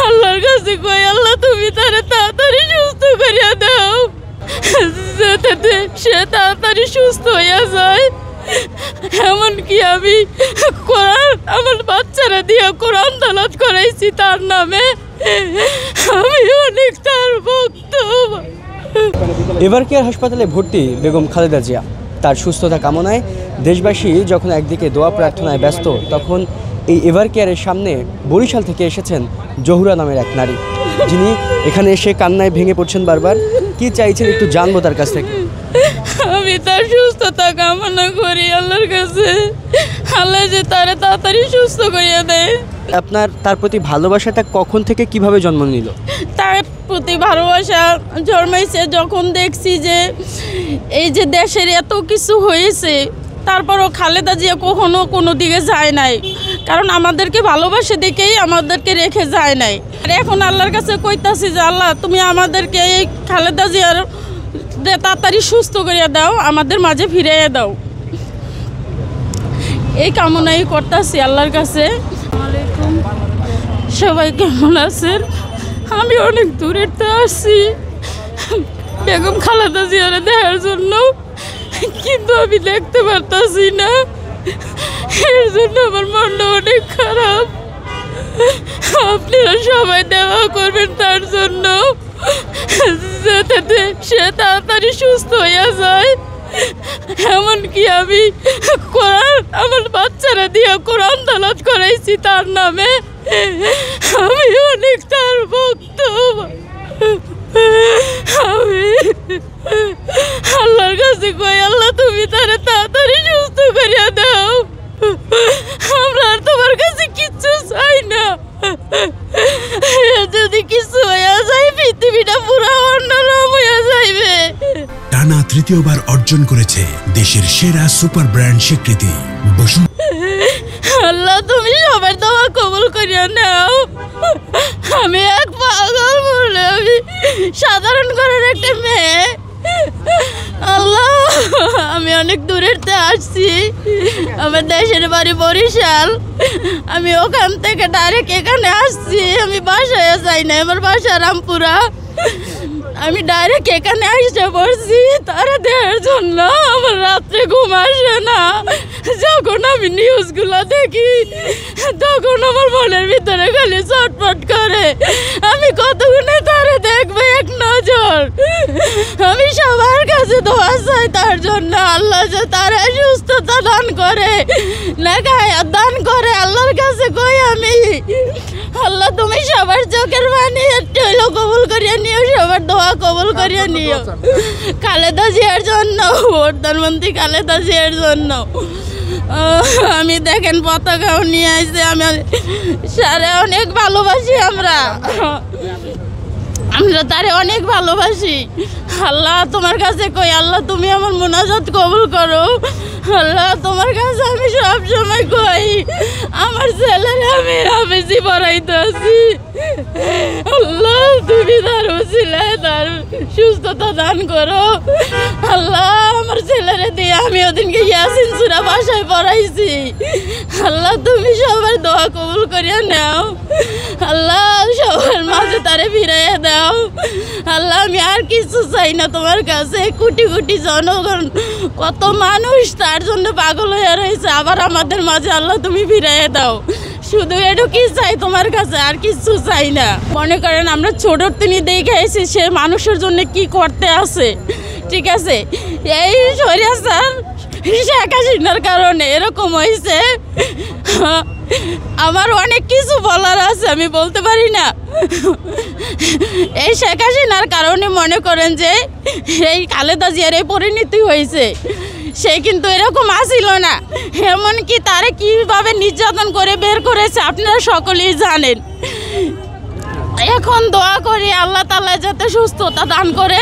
আল্লাহর কাছে কই আল্লাহ তুমি তারে তাড়াতাড়ি সুস্থ করিয়া দাও, যাতে সে তাড়াতাড়ি সুস্থ হইয়া যায়। এমনকি আমি কোরআন আমার বাচ্চারা দিয়ে কোরআন তেলাওয়াত করাইছি তার নামে। আমি অনেক তার ভক্ত। এভারকেয়ার হাসপাতালে ভর্তি বেগম খালেদা জিয়া। তার সুস্থতা কামনায় দেশবাসী যখন একদিকে দোয়া প্রার্থনায় ব্যস্ত, তখন এই এভারকেয়ারের সামনে বরিশাল থেকে এসেছেন জহুরা নামের এক নারী, যিনি এখানে এসে কান্নায় ভেঙে পড়ছেন বারবার। কি চাইছেন একটু জানবো তার কাছ থেকে। আমি তার সুস্থতা কামনা করি আল্লাহর কাছে, আল্লাহ যে তারে তাড়াতাড়ি সুস্থ করিয়া দেয়। আপনার তার প্রতি ভালোবাসাটা কখন থেকে কিভাবে জন্ম নিল? তার প্রতি ভালোবাসা জন্মাইছে যখন দেখছি যে এই যে দেশের এত কিছু হয়েছে, তারপরও খালেদা জিয়া কখনো কোনো দিকে যায় নাই, কারণ আমাদেরকে ভালোবাসে দেখেই আমাদেরকে রেখে যায় নাই। আর এখন আল্লাহর কাছে কইতাছি যে আল্লাহ তুমি আমাদেরকে এই খালেদা জিয়ার তাড়াতাড়ি সুস্থ করিয়া দাও, আমাদের মাঝে ফিরিয়ে দাও, এই কামনাই করতেছি আল্লাহর কাছে। আসসালামু আলাইকুম, সবাই কেমন আছেন? আমি অনেক দূরের তো আসছি বেগম খালেদা জিয়ারে দেখার জন্য, কিন্তু আমি দেখতে পারতাছি না, এর জন্য আমার মনটা অনেক খারাপ। আপনারা সবাই দেওয়া করবেন তার জন্য, যাতে সে তাড়াতাড়ি সুস্থ হইয়া যায়। এমনকি আমি কোরআন আমার বাচ্চারা দিয়ে কোরআন তেলাওয়াত করাইছি তার নামে। আমি অনেক তার ভক্ত। আমি আল্লাহর কাছে কই আল্লাহ তুমি তারে তাড়াতাড়ি সুস্থ করিয়া দাও, আমরা আর তোমার কাছে কিচ্ছু চাই না। যদি কিছু হইয়া যায় পৃথিবীটা পুরো অন্যরকম হইয়া যাইবে। টানা তৃতীয়বার অর্জন করেছে দেশের সেরা সুপার ব্র্যান্ড স্বীকৃতি আল্লাহ তুমি সবার দোয়া কবুল করিয়া নাও। আমি এক পাগল বলে, আমি সাধারণ ঘরের একটা মেয়ে। আল্লাহ আমি অনেক দূরের আসছি, আমার দেশের বাড়ি বরিশাল, আমি ওখান থেকে ডাইরেক্ট এখানে আসছি। আমি বাসায় যাই না, আমার বাসা রামপুরা। আমি ডাইরেক্ট এখানে আসতে পড়ছি তারা দেওয়ার জন্য। আমার রাত্রে ঘুম আসে না, যখন আমি নিউজগুলো দেখি তখন আমার মনের ভিতরে খালি চটপট করে। আমি কতক্ষণে তারা দেখবো এক নজর। আমি সবার কাছে দোয়া চাই তার জন্য, আল্লাহ যে তারা সুস্থতা দান করে, না হায়াত দান করে। আল্লাহর কাছে কই আমি আল্লাহ তুমি সবার চোখের পানি একটু হইলো কবুল করিয়া নিও, সবার দোয়া কবুল করিয়া নিও খালেদা জিয়ার জন্য, প্রধানমন্ত্রী খালেদা জিয়ার জন্য। আমি দেখেন পতাকাও নিয়ে আসছে, আমি সারে অনেক ভালোবাসি। আমরা তারে অনেক ভালোবাসি। আল্লাহ তোমার কাছে কই আল্লাহ তুমি আমার মুনাজাত কবুল করো। আল্লাহ তোমার কাছে আমি সব সময় কই আমার ছেলের আমি হাফেজি পড়াইতে আছি। আল্লাহ তুমি তার উসিলায় তার সুস্থতা দান করো। আল্লাহ আমার ছেলেরে দিয়ে আমি ওদিনকে ইয়াসিন সূরা বাসায় পড়াইছি। আল্লাহ তুমি সবার দোয়া কবুল করিয়া নাও। আল্লাহ সবার মাঝে তারে ফিরাইয়া দাও। আল্লাহ আমি আর কিছু চাই না তোমার কাছে। কোটি কোটি জনগণ, কত মানুষ তার জন্য পাগল হয়ে রয়েছে, আবার আমাদের মাঝে আল্লাহ তুমি ফিরাইয়া দাও। শুধু এটুকুই চাই তোমার কাছে, আর কিছু চাই না। মনে করেন আমরা ছোটোর তিনি দেখে এসেছি সে মানুষের জন্য কি করতে আছে, ঠিক আছে? এই স্বৈরাচার শেখ হাসিনার কারণে এরকম হয়েছে। আমার অনেক কিছু বলার আছে, আমি বলতে পারি না। এই শেখ হাসিনার কারণে মনে করেন যে এই খালেদা জিয়ার এই পরিণতি হয়েছে। সে কিন্তু এরকম আসিল না, এমনকি তারা কীভাবে নির্যাতন করে বের করেছে আপনারা সকলেই জানেন। এখন দোয়া করি আল্লাহ তাআলা যাতে সুস্থতা দান করে।